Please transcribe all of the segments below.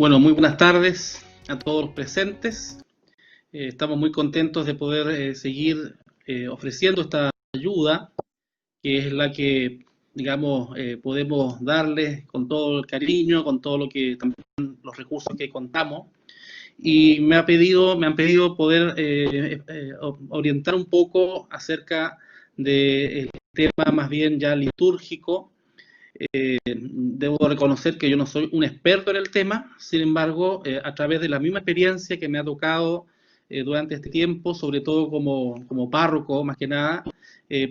Bueno, muy buenas tardes a todos los presentes. Estamos muy contentos de poder seguir ofreciendo esta ayuda, que es la que, digamos, podemos darles con todo el cariño, con todo lo que también los recursos que contamos. Y me han pedido poder orientar un poco acerca del tema más bien ya litúrgico. Debo reconocer que yo no soy un experto en el tema, sin embargo, a través de la misma experiencia que me ha tocado durante este tiempo, sobre todo como párroco, más que nada,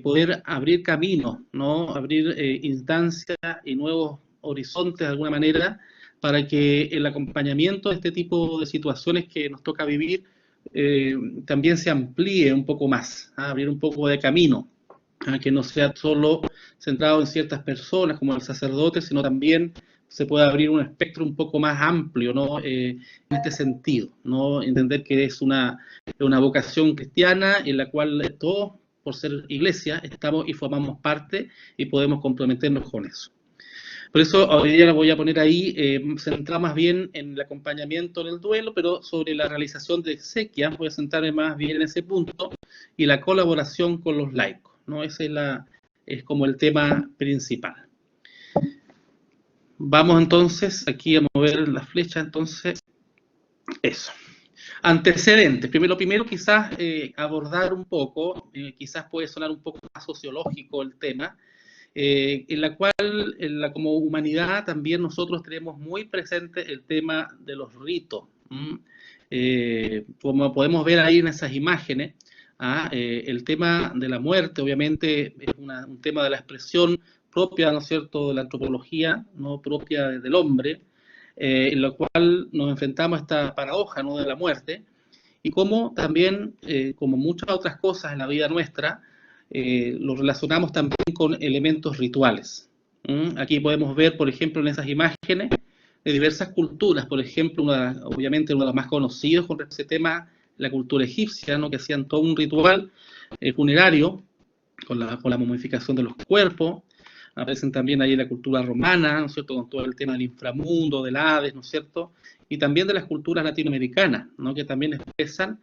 poder abrir caminos, ¿no? Abrir instancias y nuevos horizontes de alguna manera para que el acompañamiento de este tipo de situaciones que nos toca vivir también se amplíe un poco más, ¿ah? Abrir un poco de camino, que no sea solo centrado en ciertas personas como el sacerdote, sino también se puede abrir un espectro un poco más amplio, ¿no? En este sentido, ¿no? Entender que es una vocación cristiana en la cual todos, por ser iglesia, estamos y formamos parte y podemos comprometernos con eso. Por eso hoy día la voy a poner ahí, centrada más bien en el acompañamiento en el duelo, pero sobre la realización de exequias voy a centrarme más bien en ese punto y la colaboración con los laicos, ¿no? Ese es como el tema principal. Vamos entonces aquí a mover la flecha, entonces, eso. Antecedentes. Primero quizás abordar un poco, quizás puede sonar un poco más sociológico el tema, en la cual como humanidad también nosotros tenemos muy presente el tema de los ritos. Como podemos ver ahí en esas imágenes, el tema de la muerte obviamente es un tema de la expresión propia, ¿no es cierto?, de la antropología, no propia del hombre, en la cual nos enfrentamos a esta paradoja, ¿no?, de la muerte, y como también, como muchas otras cosas en la vida nuestra, lo relacionamos también con elementos rituales. Aquí podemos ver, por ejemplo, en esas imágenes de diversas culturas, por ejemplo, obviamente uno de los más conocidos con ese tema, la cultura egipcia, ¿no?, que hacían todo un ritual funerario con la momificación de los cuerpos. Aparecen también ahí la cultura romana, ¿no es cierto?, con todo el tema del inframundo, del Hades, ¿no es cierto?, y también de las culturas latinoamericanas, ¿no?, que también expresan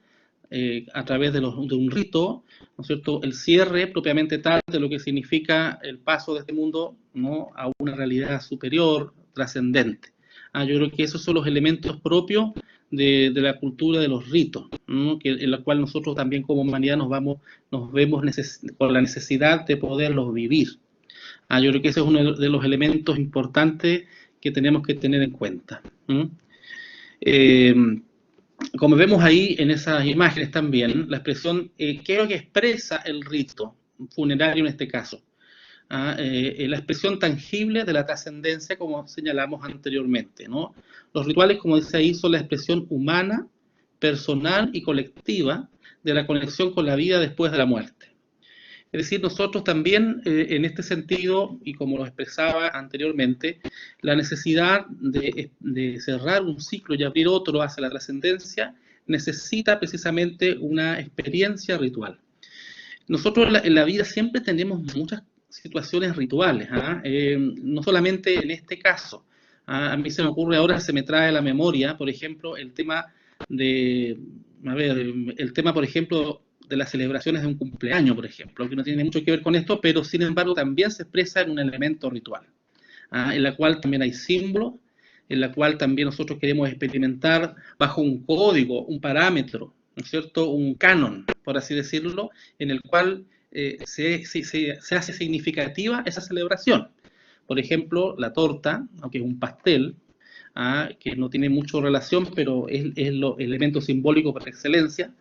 a través de un rito, ¿no es cierto?, el cierre propiamente tal de lo que significa el paso de este mundo, ¿no?, a una realidad superior, trascendente. Yo creo que esos son los elementos propios de la cultura de los ritos, ¿no?, en la cual nosotros también como humanidad nos vemos con la necesidad de poderlos vivir. Yo creo que ese es uno de los elementos importantes que tenemos que tener en cuenta. Como vemos ahí en esas imágenes también, la expresión, ¿qué es lo que expresa el rito funerario en este caso? La expresión tangible de la trascendencia, como señalamos anteriormente, ¿no? Los rituales, como dice ahí, son la expresión humana, personal y colectiva de la conexión con la vida después de la muerte. Es decir, nosotros también, en este sentido, y como lo expresaba anteriormente, la necesidad de cerrar un ciclo y abrir otro hacia la trascendencia necesita precisamente una experiencia ritual. Nosotros en la vida siempre tenemos muchas situaciones rituales, no solamente en este caso. A mí se me ocurre ahora, se me trae a la memoria, por ejemplo, el tema por ejemplo, de las celebraciones de un cumpleaños, por ejemplo, que no tiene mucho que ver con esto, pero sin embargo también se expresa en un elemento ritual, en la cual también hay símbolos, en la cual también nosotros queremos experimentar bajo un código, un parámetro, ¿no es cierto?, un canon, por así decirlo, en el cual se hace significativa esa celebración. Por ejemplo, la torta, aunque es un pastel, que no tiene mucha relación, pero es el elemento simbólico por excelencia,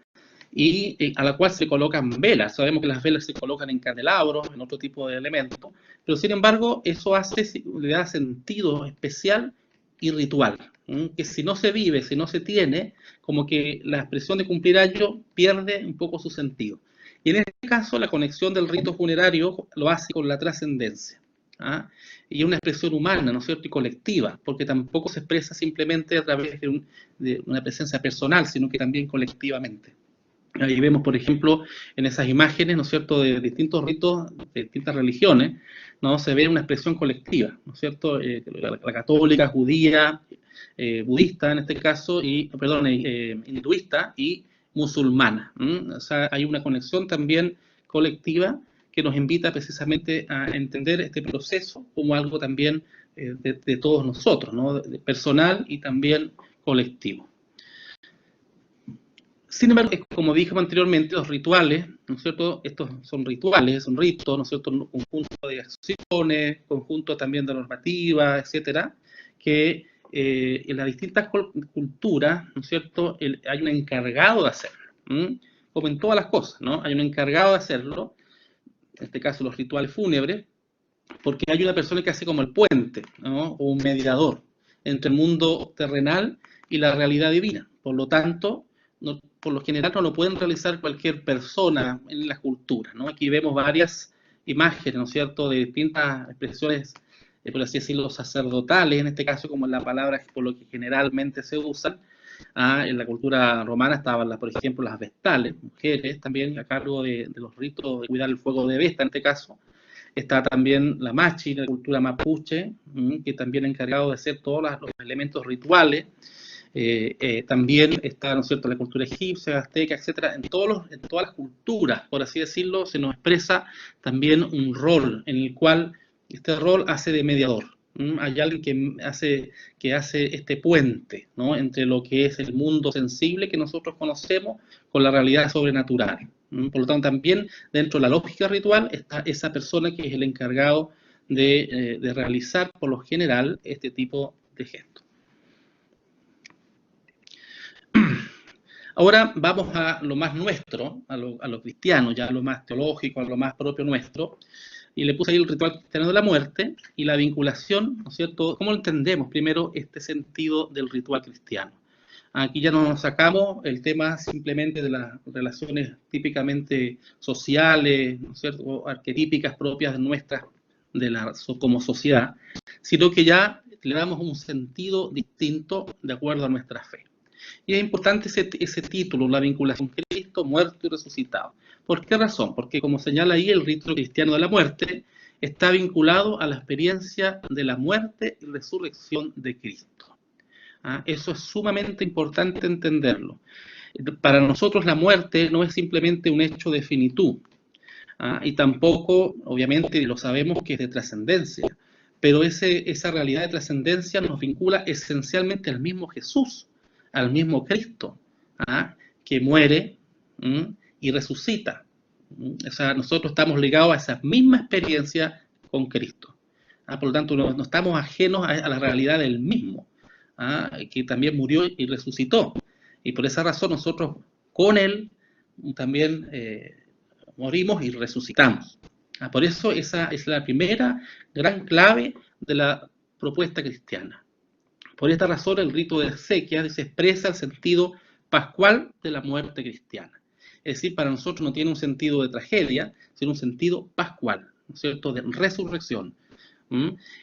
y a la cual se colocan velas. Sabemos que las velas se colocan en candelabros, en otro tipo de elementos, pero sin embargo eso le da sentido especial y ritual, que si no se vive, si no se tiene, como que la expresión de cumplir año pierde un poco su sentido. Y en este caso la conexión del rito funerario lo hace con la trascendencia. Y una expresión humana, ¿no es cierto?, y colectiva, porque tampoco se expresa simplemente a través de una presencia personal, sino que también colectivamente. Ahí vemos, por ejemplo, en esas imágenes, ¿no es cierto?, de distintos ritos, de distintas religiones, ¿no?, se ve una expresión colectiva, ¿no es cierto?, la católica, judía, budista en este caso, hinduista y musulmana. O sea, hay una conexión también colectiva que nos invita precisamente a entender este proceso como algo también de todos nosotros, ¿no? Personal y también colectivo. Sin embargo, como dije anteriormente, los rituales, ¿no es cierto? Estos son rituales, son ritos, ¿no es cierto? Un conjunto de acciones, conjunto también de normativas, etcétera, que en las distintas culturas, ¿no es cierto? Hay un encargado de hacerlo, como en todas las cosas, ¿no? Hay un encargado de hacerlo, en este caso los rituales fúnebres, porque hay una persona que hace como el puente, ¿no? O un mediador entre el mundo terrenal y la realidad divina. Por lo tanto, por lo general no lo pueden realizar cualquier persona en la cultura, ¿no? Aquí vemos varias imágenes, ¿no es cierto?, de distintas expresiones, por así decirlo, sacerdotales, en este caso como la palabra por lo que generalmente se usan. En la cultura romana estaban, por ejemplo, las vestales, mujeres también a cargo de los ritos de cuidar el fuego de Vesta, en este caso. Está también la Machi, la cultura mapuche, que también es encargado de hacer todos los elementos rituales. También está, ¿no es cierto?, la cultura egipcia, azteca, etcétera. En todas las culturas, por así decirlo, se nos expresa también un rol en el cual este rol hace de mediador. Hay alguien que hace este puente, ¿no?, entre lo que es el mundo sensible que nosotros conocemos con la realidad sobrenatural. Por lo tanto, también dentro de la lógica ritual está esa persona que es el encargado de realizar, por lo general, este tipo de gestos. Ahora vamos a lo más nuestro, a lo cristiano, ya a lo más teológico, a lo más propio nuestro, y le puse ahí el ritual cristiano de la muerte y la vinculación, ¿no es cierto? ¿Cómo entendemos primero este sentido del ritual cristiano? Aquí ya no nos sacamos el tema simplemente de las relaciones típicamente sociales, ¿no es cierto?, o arquetípicas propias de nuestras, como sociedad, sino que ya le damos un sentido distinto de acuerdo a nuestra fe. Y es importante ese título, la vinculación Cristo, muerto y resucitado. ¿Por qué razón? Porque como señala ahí el rito cristiano de la muerte, está vinculado a la experiencia de la muerte y resurrección de Cristo. Eso es sumamente importante entenderlo. Para nosotros la muerte no es simplemente un hecho de finitud, y tampoco, obviamente, lo sabemos que es de trascendencia, pero esa realidad de trascendencia nos vincula esencialmente al mismo Jesús, al mismo Cristo, que muere y resucita. O sea, nosotros estamos ligados a esa misma experiencia con Cristo. Por lo tanto, no estamos ajenos a la realidad del mismo, que también murió y resucitó. Y por esa razón nosotros con Él también morimos y resucitamos. Por eso esa es la primera gran clave de la propuesta cristiana. Por esta razón el rito de exequias expresa el sentido pascual de la muerte cristiana. Es decir, para nosotros no tiene un sentido de tragedia, sino un sentido pascual, ¿no es cierto?, de resurrección.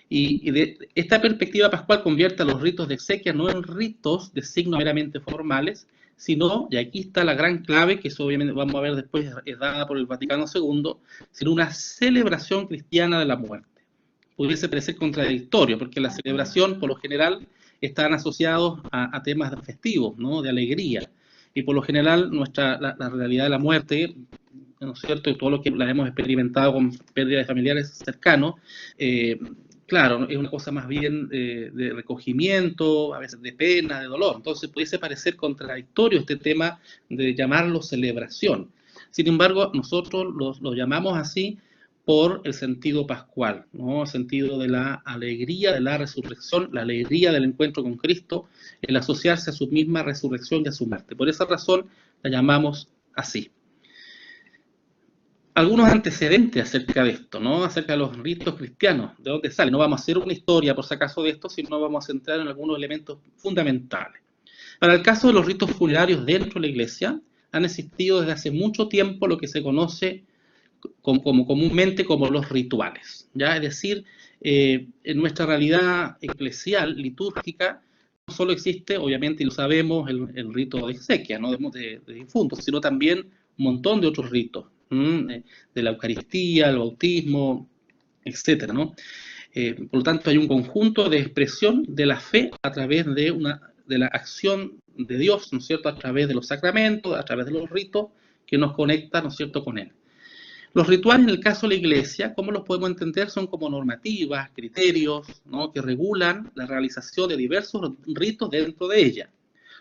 Y de esta perspectiva pascual convierte a los ritos de exequias no en ritos de signos meramente formales, sino, y aquí está la gran clave, que eso obviamente vamos a ver después, es dada por el Vaticano II, sino una celebración cristiana de la muerte. Pudiese parecer contradictorio, porque la celebración, por lo general, están asociados a temas festivos, ¿no?, de alegría. Y por lo general, la realidad de la muerte, ¿no es cierto?, y todo lo que la hemos experimentado con pérdidas de familiares cercanos, claro, es una cosa más bien de recogimiento, a veces de pena, de dolor. Entonces pudiese parecer contradictorio este tema de llamarlo celebración. Sin embargo, nosotros lo llamamos así por el sentido pascual, ¿no?, el sentido de la alegría de la resurrección, la alegría del encuentro con Cristo, el asociarse a su misma resurrección y a su muerte. Por esa razón la llamamos así. Algunos antecedentes acerca de esto, ¿no?, acerca de los ritos cristianos, de dónde sale. No vamos a hacer una historia, por si acaso, de esto, sino vamos a centrar en algunos elementos fundamentales. Para el caso de los ritos funerarios dentro de la Iglesia, han existido desde hace mucho tiempo lo que se conoce como comúnmente como los rituales, ¿ya? Es decir, en nuestra realidad eclesial, litúrgica, no solo existe, obviamente, y lo sabemos, el rito de exequia, ¿no?, de difuntos, sino también un montón de otros ritos, de la Eucaristía, el bautismo, etcétera, ¿no? Por lo tanto, hay un conjunto de expresión de la fe a través de la acción de Dios, ¿no es cierto?, a través de los sacramentos, a través de los ritos que nos conectan, ¿no es cierto?, con Él. Los rituales, en el caso de la Iglesia, ¿cómo los podemos entender? Son como normativas, criterios, ¿no?, que regulan la realización de diversos ritos dentro de ella,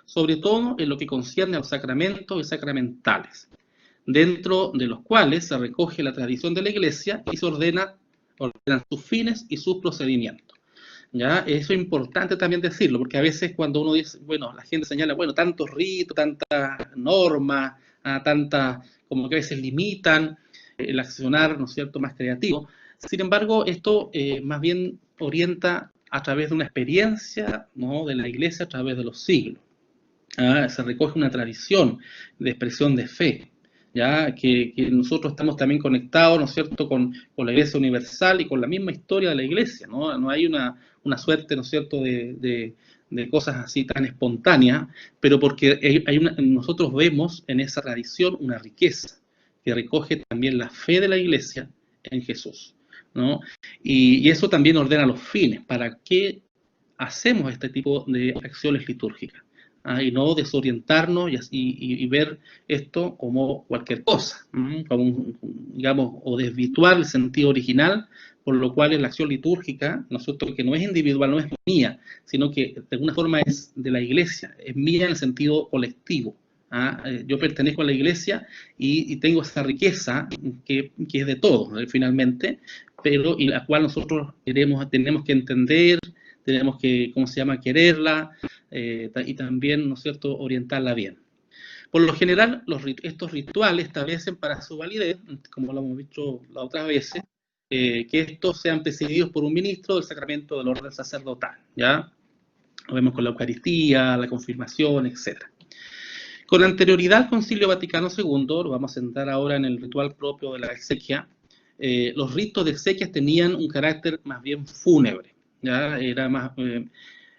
sobre todo en lo que concierne a los sacramentos y sacramentales, dentro de los cuales se recoge la tradición de la Iglesia y se ordenan sus fines y sus procedimientos. ¿Ya? Eso es importante también decirlo, porque a veces cuando uno dice, bueno, la gente señala, bueno, tantos ritos, tantas normas, tantas, como que a veces limitan el accionar, ¿no es cierto?, más creativo. Sin embargo, esto más bien orienta a través de una experiencia, ¿no?, de la Iglesia a través de los siglos. Se recoge una tradición de expresión de fe, ¿ya? Que nosotros estamos también conectados, ¿no es cierto?, con la Iglesia Universal y con la misma historia de la Iglesia, ¿no? No hay una suerte, ¿no es cierto?, de cosas así tan espontáneas, pero porque nosotros vemos en esa tradición una riqueza que recoge también la fe de la Iglesia en Jesús, ¿no? Y eso también ordena los fines, ¿para qué hacemos este tipo de acciones litúrgicas? Y no desorientarnos y ver esto como cualquier cosa, como digamos, o desvirtuar el sentido original, por lo cual la acción litúrgica, nosotros, que no es individual, no es mía, sino que de alguna forma es de la Iglesia, es mía en el sentido colectivo. Yo pertenezco a la Iglesia y tengo esa riqueza que es de todos, finalmente, pero y la cual nosotros tenemos que entender, tenemos que, ¿cómo se llama?, quererla, y también, ¿no es cierto?, orientarla bien. Por lo general, estos rituales establecen para su validez, como lo hemos visto las otras veces, que estos sean presididos por un ministro del sacramento del orden sacerdotal, ¿ya? Lo vemos con la Eucaristía, la confirmación, etc. Con anterioridad al Concilio Vaticano II, lo vamos a centrar ahora en el ritual propio de la exequia, los ritos de exequias tenían un carácter más bien fúnebre, ¿ya? Era más...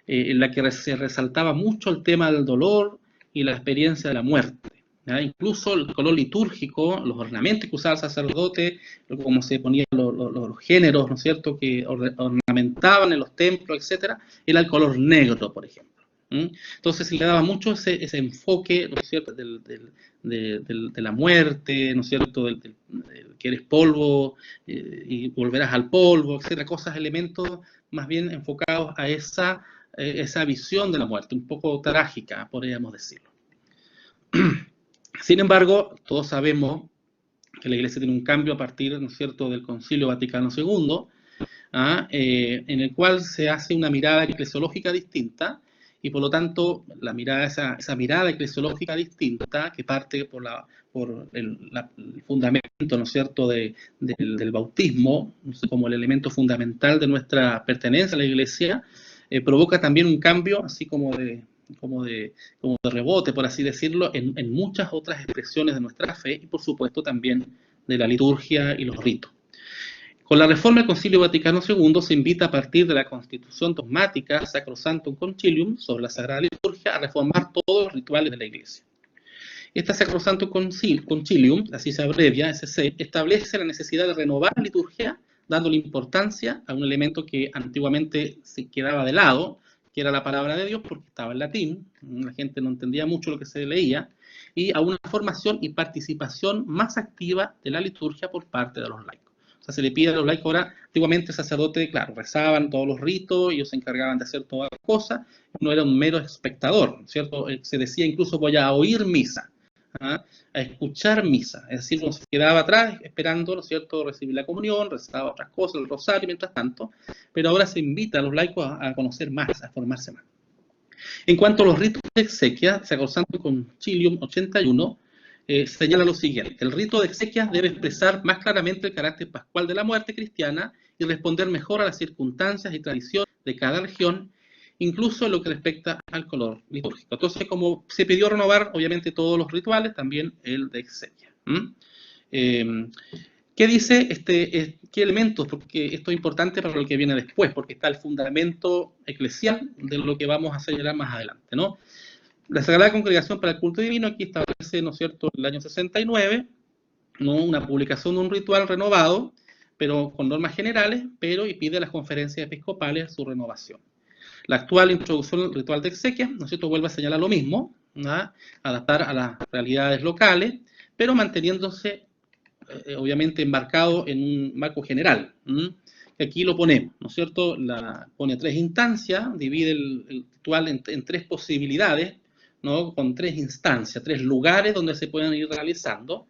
en la que se resaltaba mucho el tema del dolor y la experiencia de la muerte, ¿ya? Incluso el color litúrgico, los ornamentos que usaba el sacerdote, como se ponían los géneros, ¿no es cierto?, que ornamentaban en los templos, etcétera, era el color negro, por ejemplo. Entonces se le daba mucho ese enfoque, ¿no es cierto?, de la muerte, ¿no es cierto?, que eres polvo y volverás al polvo, etcétera, cosas, elementos más bien enfocados a esa visión de la muerte, un poco trágica, podríamos decirlo. Sin embargo, todos sabemos que la Iglesia tiene un cambio a partir, ¿no es cierto?, del Concilio Vaticano II, en el cual se hace una mirada eclesiológica distinta, y por lo tanto esa mirada eclesiológica distinta, que parte por el fundamento, ¿no es cierto?, del bautismo, como el elemento fundamental de nuestra pertenencia a la Iglesia, provoca también un cambio, así como de rebote, por así decirlo, en muchas otras expresiones de nuestra fe, y por supuesto también de la liturgia y los ritos. Con la reforma del Concilio Vaticano II se invita, a partir de la Constitución dogmática Sacrosanctum Concilium sobre la Sagrada Liturgia, a reformar todos los rituales de la Iglesia. Esta Sacrosanctum Concilium, así se abrevia, SC, establece la necesidad de renovar la liturgia, dándole importancia a un elemento que antiguamente se quedaba de lado, que era la palabra de Dios, porque estaba en latín, la gente no entendía mucho lo que se leía, y a una formación y participación más activa de la liturgia por parte de los laicos. O sea, se le pide a los laicos ahora, antiguamente el sacerdote, claro, rezaban todos los ritos, ellos se encargaban de hacer todas las cosas, no era un mero espectador, ¿cierto? Se decía incluso, voy a oír misa, a escuchar misa, es decir, uno se quedaba atrás esperando, ¿no es cierto?, recibir la comunión, rezaba otras cosas, el rosario mientras tanto, pero ahora se invita a los laicos a conocer más, a formarse más. En cuanto a los ritos de exequia, Sacrosanctum Concilium 81 señala lo siguiente: el rito de exequias debe expresar más claramente el carácter pascual de la muerte cristiana y responder mejor a las circunstancias y tradiciones de cada región, incluso en lo que respecta al color litúrgico. Entonces, como se pidió renovar, obviamente, todos los rituales, también el de exequia. ¿Qué dice qué elementos? Porque esto es importante para lo que viene después, porque está el fundamento eclesial de lo que vamos a señalar más adelante, ¿no? La Sagrada Congregación para el Culto Divino aquí establece, ¿no es cierto?, en el año 69, ¿no?, una publicación de un ritual renovado, pero con normas generales, pero y pide a las conferencias episcopales su renovación. La actual introducción al ritual de exequias, ¿no es cierto?, vuelve a señalar lo mismo, ¿no?, adaptar a las realidades locales, pero manteniéndose, obviamente, embarcado en un marco general. Que aquí lo ponemos, ¿no es cierto? Pone 3 instancias, divide el ritual en 3 posibilidades, ¿no?, con 3 instancias, 3 lugares donde se pueden ir realizando,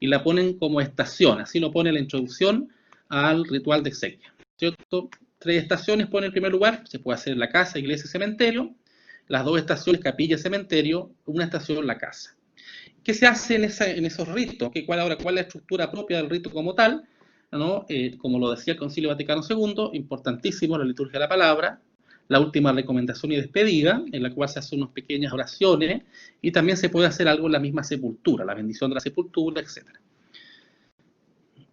y la ponen como estación, así lo pone la introducción al ritual de exequia, ¿cierto? 3 estaciones pone en primer lugar, se puede hacer en la casa, iglesia y cementerio, las 2 estaciones, capilla y cementerio, una estación la casa. ¿Qué se hace en esos ritos? ¿Cuál es la estructura propia del rito como tal? ¿No? Como lo decía el Concilio Vaticano II, importantísimo la liturgia de la palabra, la última recomendación y despedida, en la cual se hacen unas pequeñas oraciones, y también se puede hacer algo en la misma sepultura, la bendición de la sepultura, etc.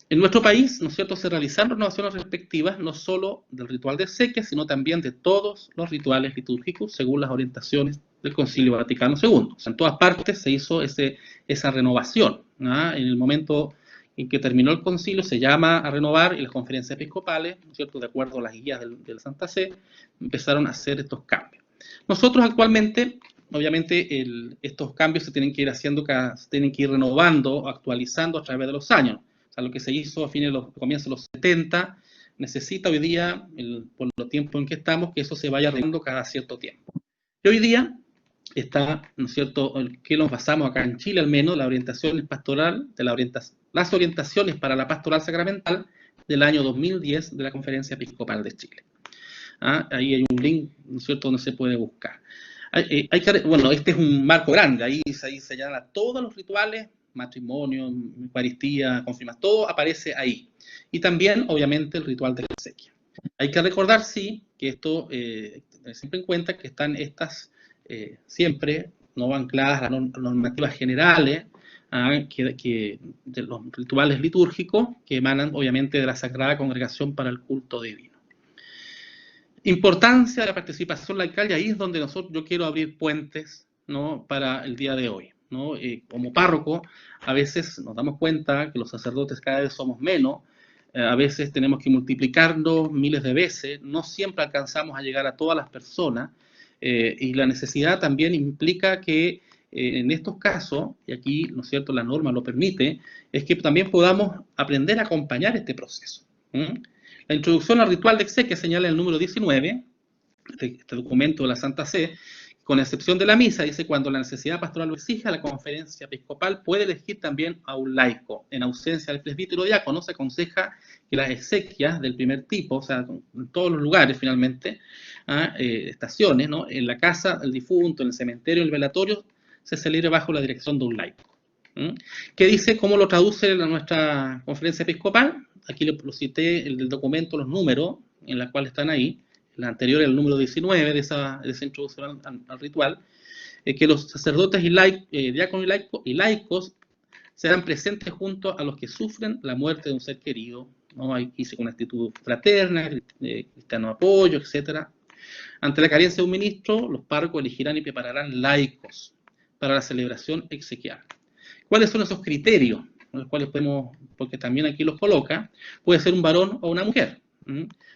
En nuestro país, ¿no es cierto?, se realizan renovaciones respectivas no solo del ritual de exequias, sino también de todos los rituales litúrgicos según las orientaciones del Concilio Vaticano II. O sea, en todas partes se hizo esa renovación, ¿no? En el momento en que terminó el concilio se llama a renovar y las conferencias episcopales, ¿no es cierto?, de acuerdo a las guías de la Santa Sede, empezaron a hacer estos cambios. Nosotros actualmente, obviamente, estos cambios se tienen que ir haciendo, se tienen que ir renovando, actualizando a través de los años. O sea, lo que se hizo a comienzos de los 70, necesita hoy día, por los tiempos en que estamos, que eso se vaya renovando cada cierto tiempo. Y hoy día está, ¿no es cierto?, que nos basamos acá en Chile al menos, la orientación pastoral, las orientaciones para la pastoral sacramental del año 2010 de la Conferencia Episcopal de Chile. Ahí hay un link, ¿no es cierto?, donde se puede buscar. Bueno, este es un marco grande, ahí se señala todos los rituales, matrimonio, Eucaristía, confirmación, todo aparece ahí. Y también, obviamente, el ritual de la exequia. Hay que recordar, sí, que esto, siempre en cuenta que están estas siempre no ancladas a las normativas generales, de los rituales litúrgicos que emanan, obviamente, de la Sagrada Congregación para el Culto Divino. Importancia de la participación laical, y ahí es donde yo quiero abrir puentes, ¿no?, para el día de hoy, ¿no? Como párroco, a veces nos damos cuenta que los sacerdotes cada vez somos menos, a veces tenemos que multiplicarnos miles de veces, no siempre alcanzamos a llegar a todas las personas, y la necesidad también implica que en estos casos, y aquí, ¿no es cierto?, la norma lo permite, es que también podamos aprender a acompañar este proceso. La introducción al ritual de exequia señala el número 19, este documento de la Santa Sede, con excepción de la misa, dice: cuando la necesidad pastoral lo exija, la conferencia episcopal puede elegir también a un laico. En ausencia del presbítero diácono, se aconseja que las exequias del primer tipo, o sea, en todos los lugares finalmente, estaciones, ¿no?, en la casa del difunto, en el cementerio, en el velatorio, se celebre bajo la dirección de un laico. ¿Qué dice? ¿Cómo lo traduce nuestra conferencia episcopal? Aquí lo cité, el del documento, los números, en la cual están ahí. La anterior, el número 19 de esa introducción al ritual, que los sacerdotes diáconos y laicos serán presentes junto a los que sufren la muerte de un ser querido, ¿no? Aquí con una actitud fraterna, cristiano apoyo, etc. Ante la carencia de un ministro, los párrocos elegirán y prepararán laicos para la celebración exequial. ¿Cuáles son esos criterios? Los cuales podemos, porque también aquí los coloca, puede ser un varón o una mujer,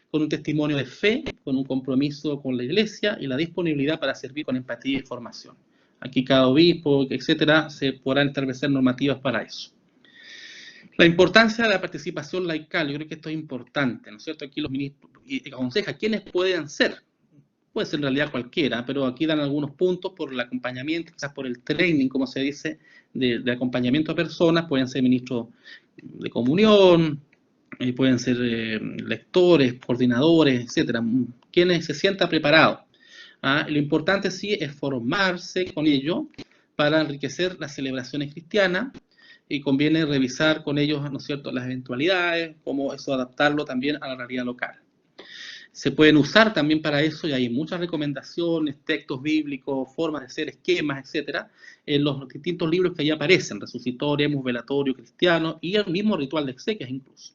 con un testimonio de fe, con un compromiso con la iglesia y la disponibilidad para servir con empatía y formación. Aquí cada obispo, etcétera, se podrán establecer normativas para eso. La importancia de la participación laical, yo creo que esto es importante, ¿no es cierto? Aquí los ministros aconsejan quiénes pueden ser. Puede ser en realidad cualquiera, pero aquí dan algunos puntos por el acompañamiento, quizás por el training, como se dice, de acompañamiento a personas. Pueden ser ministros de comunión, pueden ser lectores, coordinadores, etcétera, quienes se sientan preparados. Lo importante sí es formarse con ellos para enriquecer las celebraciones cristianas, y conviene revisar con ellos, ¿no es cierto?, las eventualidades, cómo eso adaptarlo también a la realidad local. Se pueden usar también para eso, y hay muchas recomendaciones, textos bíblicos, formas de hacer esquemas, etcétera, en los distintos libros que ahí aparecen: Resucitorio, Velatorio Cristiano, y el mismo ritual de exequias incluso.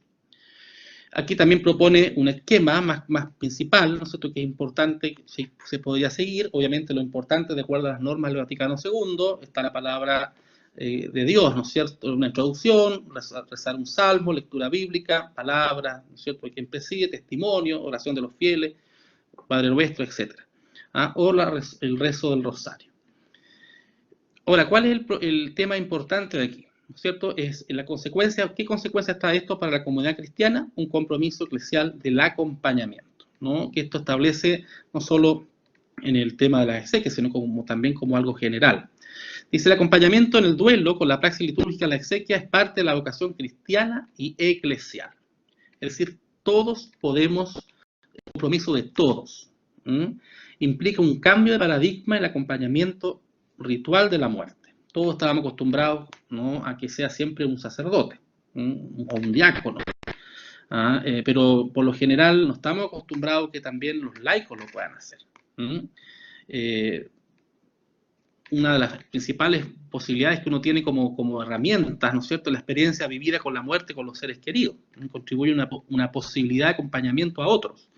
Aquí también propone un esquema más principal, ¿no es cierto?, que es importante, se podría seguir. Obviamente lo importante, de acuerdo a las normas del Vaticano II, está la palabra de Dios, ¿no es cierto? Una introducción, rezar un salmo, lectura bíblica, palabra, ¿no es cierto?, de quien preside, testimonio, oración de los fieles, Padre Nuestro, etc. O el rezo del rosario. Ahora, ¿cuál es el tema importante de aquí? ¿No es cierto? Es la consecuencia. ¿Qué consecuencia está esto para la comunidad cristiana? Un compromiso eclesial del acompañamiento, ¿no? Que esto establece no solo en el tema de las exequias, sino también como algo general. Dice, el acompañamiento en el duelo con la praxis litúrgica de la exequia es parte de la vocación cristiana y eclesial. Es decir, todos podemos, el compromiso de todos, implica un cambio de paradigma en el acompañamiento ritual de la muerte. Todos estábamos acostumbrados, ¿no?, a que sea siempre un sacerdote o un diácono, pero por lo general no estamos acostumbrados que también los laicos lo puedan hacer. Una de las principales posibilidades que uno tiene como herramientas, ¿no es cierto?, la experiencia vivida con la muerte, con los seres queridos, contribuye una posibilidad de acompañamiento a otros.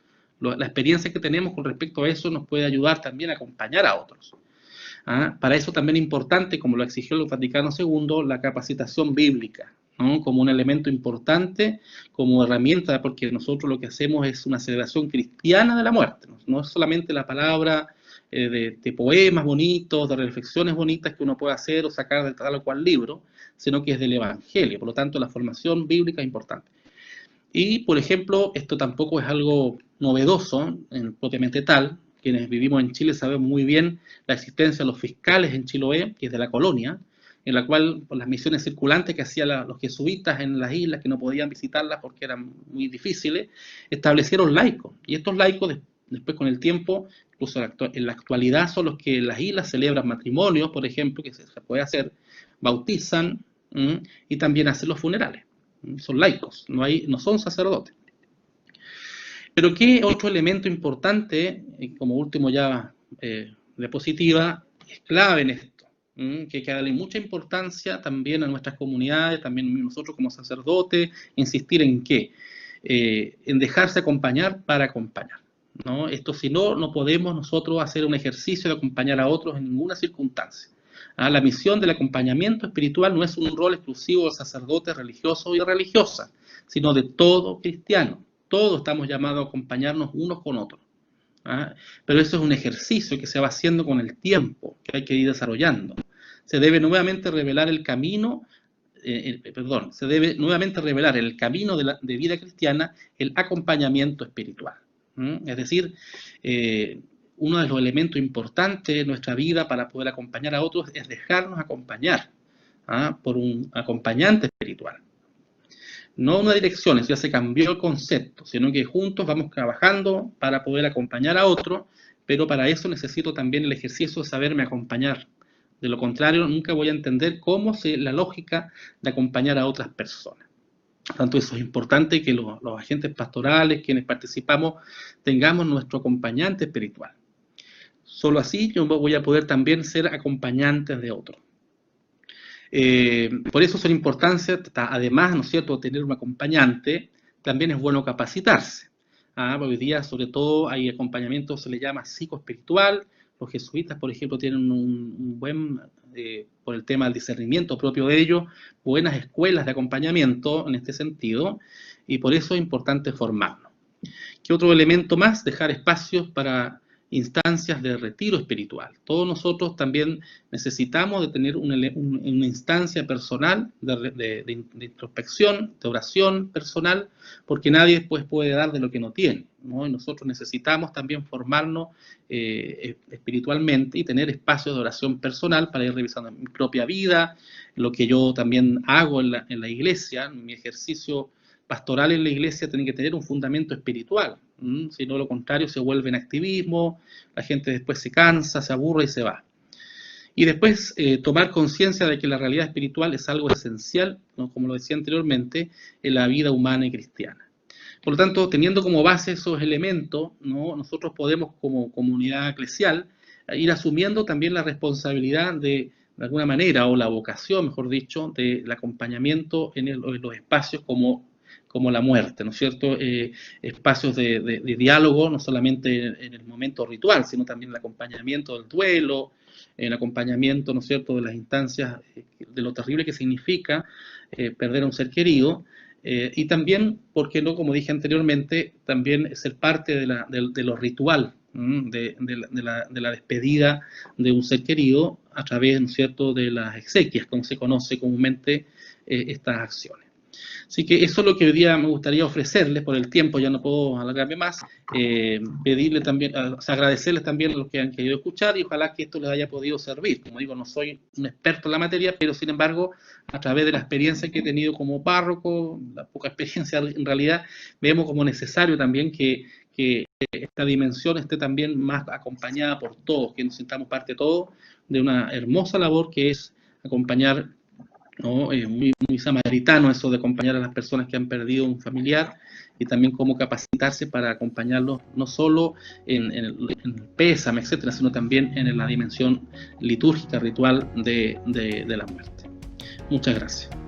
La experiencia que tenemos con respecto a eso nos puede ayudar también a acompañar a otros. Para eso también es importante, como lo exigió el Vaticano II, la capacitación bíblica, ¿no?, como un elemento importante, como herramienta, porque nosotros lo que hacemos es una celebración cristiana de la muerte, no es solamente la palabra de poemas bonitos, de reflexiones bonitas que uno puede hacer o sacar de tal o cual libro, sino que es del Evangelio. Por lo tanto, la formación bíblica es importante. Y, por ejemplo, esto tampoco es algo novedoso, propiamente tal. Quienes vivimos en Chile sabemos muy bien la existencia de los fiscales en Chiloé, que es de la colonia, en la cual por las misiones circulantes que hacían los jesuitas en las islas, que no podían visitarlas porque eran muy difíciles, establecieron laicos. Y estos laicos, después con el tiempo, incluso en la actualidad, son los que en las islas celebran matrimonios, por ejemplo, que se puede hacer, bautizan, y también hacen los funerales. Son laicos, no son sacerdotes. Pero ¿qué otro elemento importante, como último ya diapositiva, es clave en esto? Que hay que darle mucha importancia también a nuestras comunidades, también nosotros como sacerdotes, insistir en qué, en dejarse acompañar para acompañar, ¿no? Esto, si no, no podemos nosotros hacer un ejercicio de acompañar a otros en ninguna circunstancia. La misión del acompañamiento espiritual no es un rol exclusivo de sacerdotes religiosos y religiosas, sino de todo cristiano. Todos estamos llamados a acompañarnos unos con otros. Pero eso es un ejercicio que se va haciendo con el tiempo, que hay que ir desarrollando. Se debe nuevamente revelar el camino, se debe nuevamente revelar el camino de vida cristiana, el acompañamiento espiritual. Es decir, uno de los elementos importantes de nuestra vida para poder acompañar a otros es dejarnos acompañar por un acompañante espiritual. No una dirección, eso ya se cambió el concepto, sino que juntos vamos trabajando para poder acompañar a otro, pero para eso necesito también el ejercicio de saberme acompañar. De lo contrario, nunca voy a entender la lógica de acompañar a otras personas. Por tanto, eso es importante que los agentes pastorales, quienes participamos, tengamos nuestro acompañante espiritual. Solo así yo voy a poder también ser acompañantes de otros. Por eso es una importancia, además, ¿no es cierto?, tener un acompañante, también es bueno capacitarse. Porque hoy día, sobre todo, hay acompañamiento, se le llama psicoespiritual. Los jesuitas, por ejemplo, tienen un buen, por el tema del discernimiento propio de ellos, buenas escuelas de acompañamiento en este sentido, y por eso es importante formarnos. ¿Qué otro elemento más? Dejar espacios para instancias de retiro espiritual. Todos nosotros también necesitamos de tener una instancia personal de introspección, de oración personal, porque nadie después puede dar de lo que no tiene, ¿no? Y nosotros necesitamos también formarnos espiritualmente y tener espacios de oración personal para ir revisando mi propia vida, lo que yo también hago en la iglesia, mi ejercicio pastoral en la iglesia tiene que tener un fundamento espiritual, si no lo contrario se vuelve en activismo, la gente después se cansa, se aburre y se va. Y después tomar conciencia de que la realidad espiritual es algo esencial, ¿no?, como lo decía anteriormente, en la vida humana y cristiana. Por lo tanto, teniendo como base esos elementos, ¿no?, nosotros podemos como comunidad eclesial ir asumiendo también la responsabilidad de alguna manera, o la vocación, mejor dicho, del acompañamiento en los espacios como como la muerte, ¿no es cierto? Espacios de diálogo, no solamente en el momento ritual, sino también el acompañamiento del duelo, el acompañamiento, ¿no es cierto?, de las instancias, de lo terrible que significa perder a un ser querido, y también, ¿por qué no?, como dije anteriormente, también ser parte de lo ritual, de la despedida de un ser querido a través, ¿no es cierto?, de las exequias, como se conoce comúnmente estas acciones. Así que eso es lo que hoy día me gustaría ofrecerles. Por el tiempo ya no puedo alargarme más, pedirle también, o sea, agradecerles también a los que han querido escuchar y ojalá que esto les haya podido servir. Como digo, no soy un experto en la materia, pero sin embargo, a través de la experiencia que he tenido como párroco, la poca experiencia en realidad, vemos como necesario también que esta dimensión esté también más acompañada por todos, que nos sintamos parte todos de una hermosa labor que es acompañar, ¿no? Muy samaritano eso de acompañar a las personas que han perdido un familiar y también cómo capacitarse para acompañarlos no solo en el pésame, etcétera, sino también en la dimensión litúrgica, ritual de la muerte. Muchas gracias.